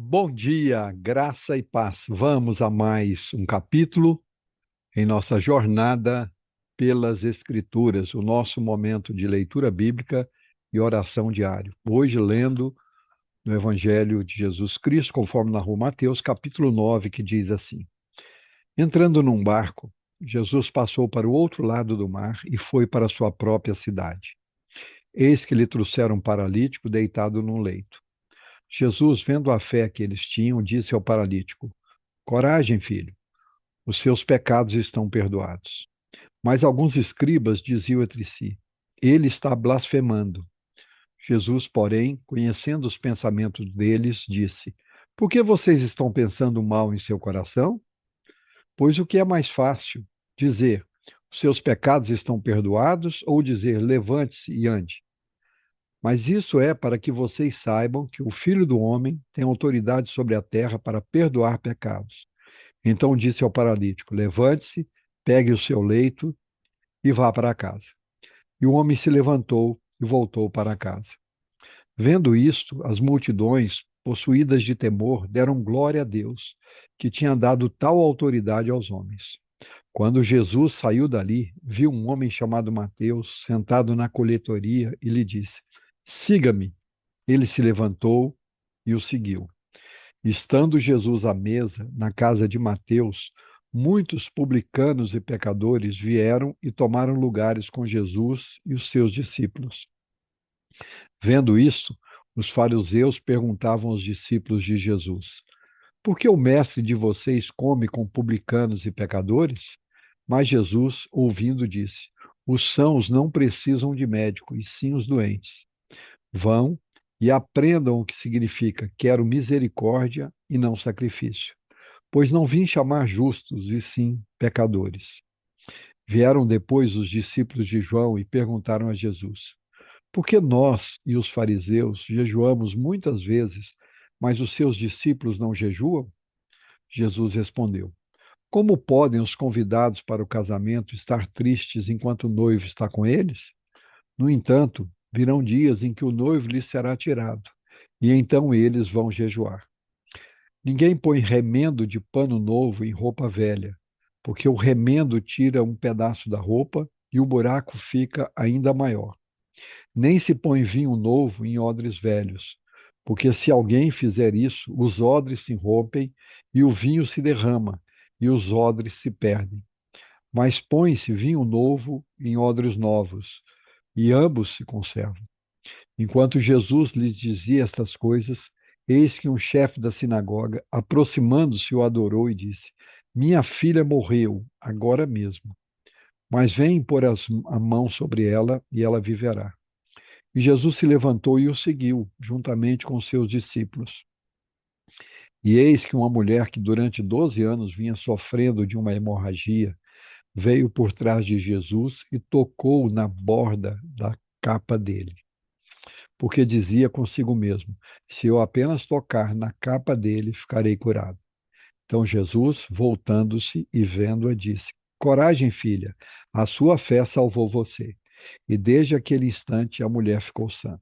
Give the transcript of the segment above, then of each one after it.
Bom dia, graça e paz. Vamos a mais um capítulo em nossa jornada pelas Escrituras, o nosso momento de leitura bíblica e oração diário. Hoje, lendo no Evangelho de Jesus Cristo, conforme narrou Mateus, capítulo 9, que diz assim: Entrando num barco, Jesus passou para o outro lado do mar e foi para a sua própria cidade. Eis que lhe trouxeram um paralítico deitado num leito. Jesus, vendo a fé que eles tinham, disse ao paralítico: Coragem, filho, os seus pecados estão perdoados. Mas alguns escribas diziam entre si: Ele está blasfemando. Jesus, porém, conhecendo os pensamentos deles, disse: Por que vocês estão pensando mal em seu coração? Pois o que é mais fácil, dizer: Os seus pecados estão perdoados, ou dizer: Levante-se e ande? Mas isso é para que vocês saibam que o Filho do Homem tem autoridade sobre a terra para perdoar pecados. Então disse ao paralítico: Levante-se, pegue o seu leito e vá para casa. E o homem se levantou e voltou para casa. Vendo isto, as multidões, possuídas de temor, deram glória a Deus, que tinha dado tal autoridade aos homens. Quando Jesus saiu dali, viu um homem chamado Mateus sentado na coletoria e lhe disse: Siga-me. Ele se levantou e o seguiu. Estando Jesus à mesa, na casa de Mateus, muitos publicanos e pecadores vieram e tomaram lugares com Jesus e os seus discípulos. Vendo isso, os fariseus perguntavam aos discípulos de Jesus: Por que o mestre de vocês come com publicanos e pecadores? Mas Jesus, ouvindo, disse: Os sãos não precisam de médico, e sim os doentes. Vão e aprendam o que significa quero misericórdia e não sacrifício, pois não vim chamar justos, e sim pecadores. Vieram depois os discípulos de João e perguntaram a Jesus: Por que nós e os fariseus jejuamos muitas vezes, mas os seus discípulos não jejuam? Jesus respondeu: Como podem os convidados para o casamento estar tristes enquanto o noivo está com eles? No entanto, virão dias em que o noivo lhes será tirado, e então eles vão jejuar. Ninguém põe remendo de pano novo em roupa velha, porque o remendo tira um pedaço da roupa e o buraco fica ainda maior. Nem se põe vinho novo em odres velhos, porque se alguém fizer isso, os odres se rompem e o vinho se derrama, e os odres se perdem. Mas põe-se vinho novo em odres novos, e ambos se conservam. Enquanto Jesus lhes dizia estas coisas, eis que um chefe da sinagoga, aproximando-se, o adorou e disse: Minha filha morreu, agora mesmo. Mas vem pôr a mão sobre ela e ela viverá. E Jesus se levantou e o seguiu, juntamente com seus discípulos. E eis que uma mulher que durante 12 anos vinha sofrendo de uma hemorragia, veio por trás de Jesus e tocou na borda da capa dele, porque dizia consigo mesmo: se eu apenas tocar na capa dele, ficarei curado. Então Jesus, voltando-se e vendo-a, disse: Coragem, filha, a sua fé salvou você. E desde aquele instante a mulher ficou sã.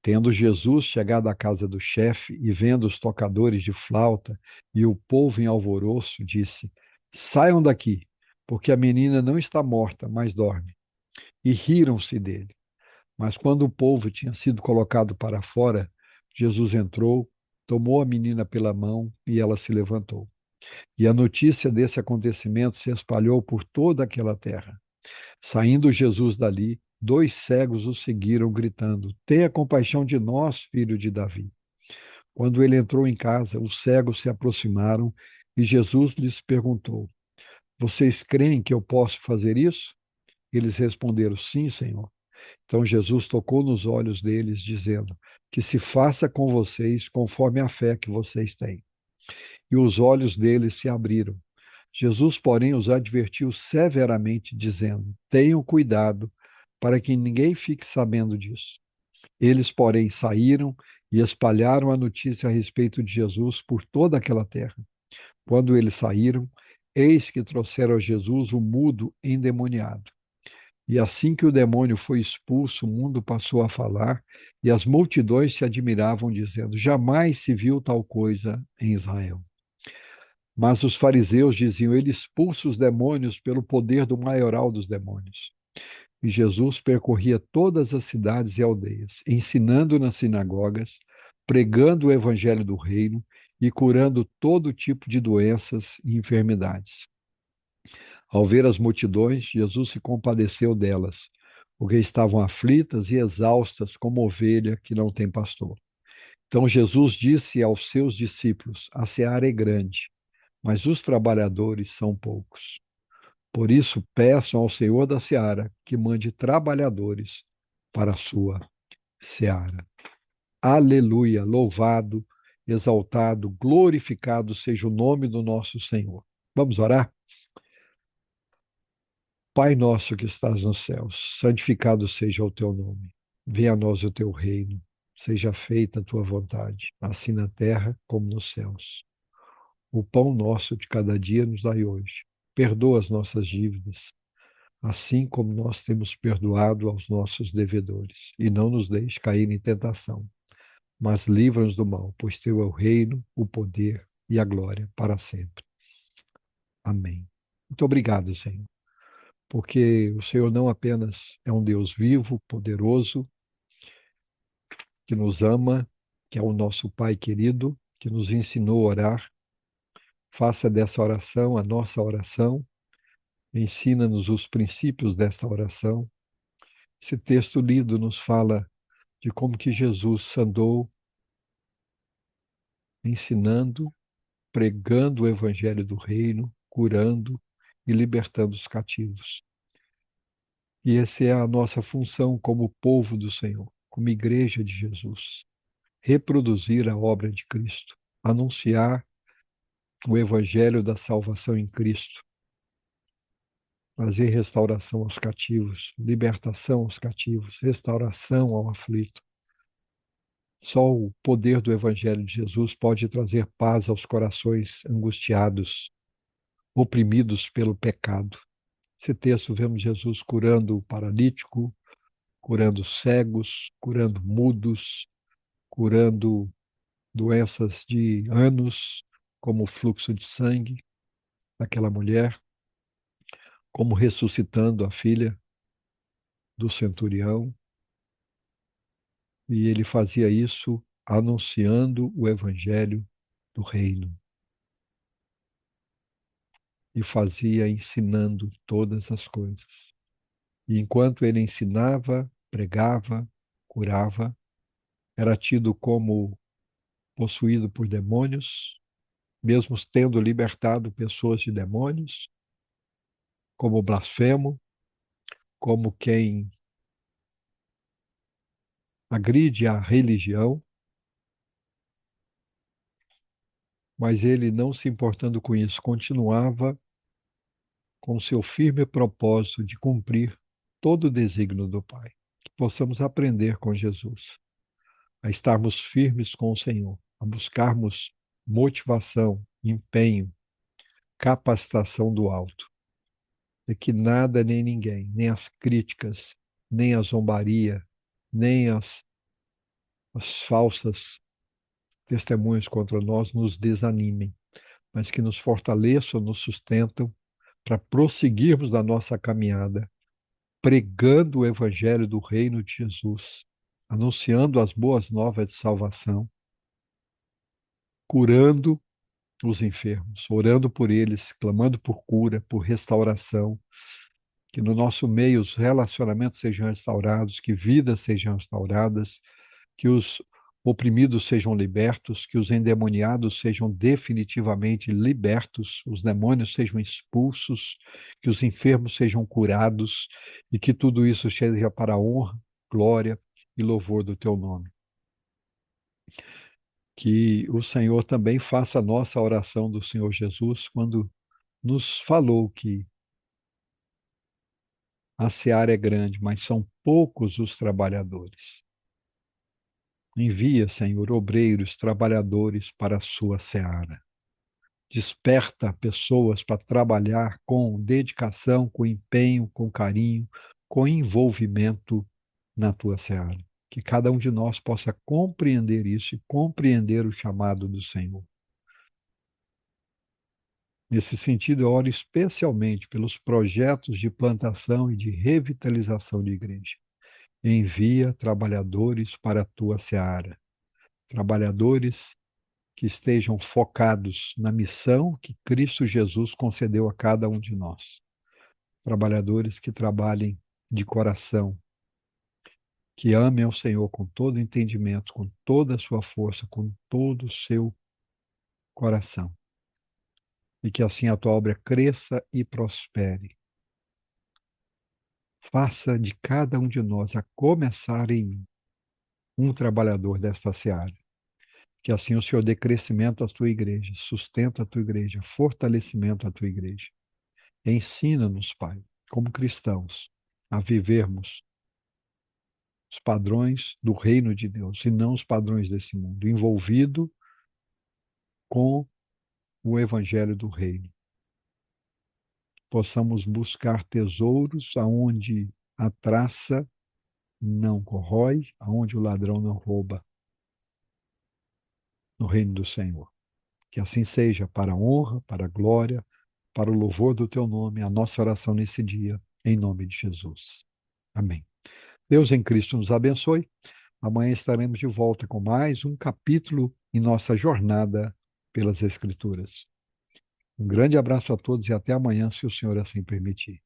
Tendo Jesus chegado à casa do chefe e vendo os tocadores de flauta e o povo em alvoroço, disse: Saiam daqui, porque a menina não está morta, mas dorme. E riram-se dele. Mas quando o povo tinha sido colocado para fora, Jesus entrou, tomou a menina pela mão e ela se levantou. E a notícia desse acontecimento se espalhou por toda aquela terra. Saindo Jesus dali, dois cegos o seguiram, gritando: Tenha compaixão de nós, filho de Davi. Quando ele entrou em casa, os cegos se aproximaram e Jesus lhes perguntou: Vocês creem que eu posso fazer isso? Eles responderam: Sim, Senhor. Então Jesus tocou nos olhos deles, dizendo: Que se faça com vocês conforme a fé que vocês têm. E os olhos deles se abriram. Jesus, porém, os advertiu severamente, dizendo: Tenham cuidado para que ninguém fique sabendo disso. Eles, porém, saíram e espalharam a notícia a respeito de Jesus por toda aquela terra. Quando eles saíram, eis que trouxeram a Jesus o mudo endemoniado. E assim que o demônio foi expulso, o mundo passou a falar, e as multidões se admiravam, dizendo: jamais se viu tal coisa em Israel. Mas os fariseus diziam: ele expulsa os demônios pelo poder do maioral dos demônios. E Jesus percorria todas as cidades e aldeias, ensinando nas sinagogas, pregando o evangelho do reino e curando todo tipo de doenças e enfermidades. Ao ver as multidões, Jesus se compadeceu delas, porque estavam aflitas e exaustas como ovelha que não tem pastor. Então Jesus disse aos seus discípulos: a seara é grande, mas os trabalhadores são poucos. Por isso, peçam ao Senhor da seara que mande trabalhadores para a sua seara. Aleluia! Louvado, exaltado, glorificado seja o nome do nosso Senhor. Vamos orar? Pai nosso que estás nos céus, santificado seja o teu nome. Venha a nós o teu reino. Seja feita a tua vontade, assim na terra como nos céus. O pão nosso de cada dia nos dai hoje. Perdoa as nossas dívidas, assim como nós temos perdoado aos nossos devedores. E não nos deixe cair em tentação, mas livra-nos do mal, pois teu é o reino, o poder e a glória para sempre. Amém. Muito obrigado, Senhor, porque o Senhor não apenas é um Deus vivo, poderoso, que nos ama, que é o nosso Pai querido, que nos ensinou a orar. Faça dessa oração a nossa oração, ensina-nos os princípios desta oração. Esse texto lido nos fala de como que Jesus andou ensinando, pregando o evangelho do reino, curando e libertando os cativos. E essa é a nossa função como povo do Senhor, como igreja de Jesus. Reproduzir a obra de Cristo, anunciar o evangelho da salvação em Cristo, trazer restauração aos cativos, libertação aos cativos, restauração ao aflito. Só o poder do evangelho de Jesus pode trazer paz aos corações angustiados, oprimidos pelo pecado. Esse texto vemos Jesus curando o paralítico, curando cegos, curando mudos, curando doenças de anos, como o fluxo de sangue daquela mulher, como ressuscitando a filha do centurião. E ele fazia isso anunciando o evangelho do reino. E fazia ensinando todas as coisas. E enquanto ele ensinava, pregava, curava, era tido como possuído por demônios, mesmo tendo libertado pessoas de demônios, como blasfemo, como quem agride a religião, mas ele, não se importando com isso, continuava com seu firme propósito de cumprir todo o desígnio do Pai. Que possamos aprender com Jesus, a estarmos firmes com o Senhor, a buscarmos motivação, empenho, capacitação do alto, e que nada nem ninguém, nem as críticas, nem a zombaria, nem as falsas testemunhas contra nós nos desanimem, mas que nos fortaleçam, nos sustentam para prosseguirmos na nossa caminhada, pregando o evangelho do reino de Jesus, anunciando as boas novas de salvação, curando os enfermos, orando por eles, clamando por cura, por restauração, que no nosso meio os relacionamentos sejam restaurados, que vidas sejam restauradas, que os oprimidos sejam libertos, que os endemoniados sejam definitivamente libertos, os demônios sejam expulsos, que os enfermos sejam curados e que tudo isso seja para a honra, glória e louvor do teu nome. Que o Senhor também faça a nossa oração do Senhor Jesus quando nos falou que a seara é grande, mas são poucos os trabalhadores. Envia, Senhor, obreiros, trabalhadores para a sua seara. Desperta pessoas para trabalhar com dedicação, com empenho, com carinho, com envolvimento na tua seara. Que cada um de nós possa compreender isso e compreender o chamado do Senhor. Nesse sentido, eu oro especialmente pelos projetos de plantação e de revitalização de igreja. Envia trabalhadores para a tua seara, trabalhadores que estejam focados na missão que Cristo Jesus concedeu a cada um de nós. Trabalhadores que trabalhem de coração, que amem ao Senhor com todo entendimento, com toda a sua força, com todo o seu coração. E que assim a tua obra cresça e prospere. Faça de cada um de nós, a começar em mim, um trabalhador desta seara. Que assim o Senhor dê crescimento à tua igreja, sustento à tua igreja, fortalecimento à tua igreja. Ensina-nos, Pai, como cristãos, a vivermos os padrões do reino de Deus e não os padrões desse mundo, envolvido com o evangelho do reino. Possamos buscar tesouros aonde a traça não corrói, aonde o ladrão não rouba, no reino do Senhor. Que assim seja, para a honra, para a glória, para o louvor do teu nome, a nossa oração nesse dia, em nome de Jesus. Amém. Deus em Cristo nos abençoe. Amanhã estaremos de volta com mais um capítulo em nossa jornada pelas Escrituras. Um grande abraço a todos e até amanhã, se o Senhor assim permitir.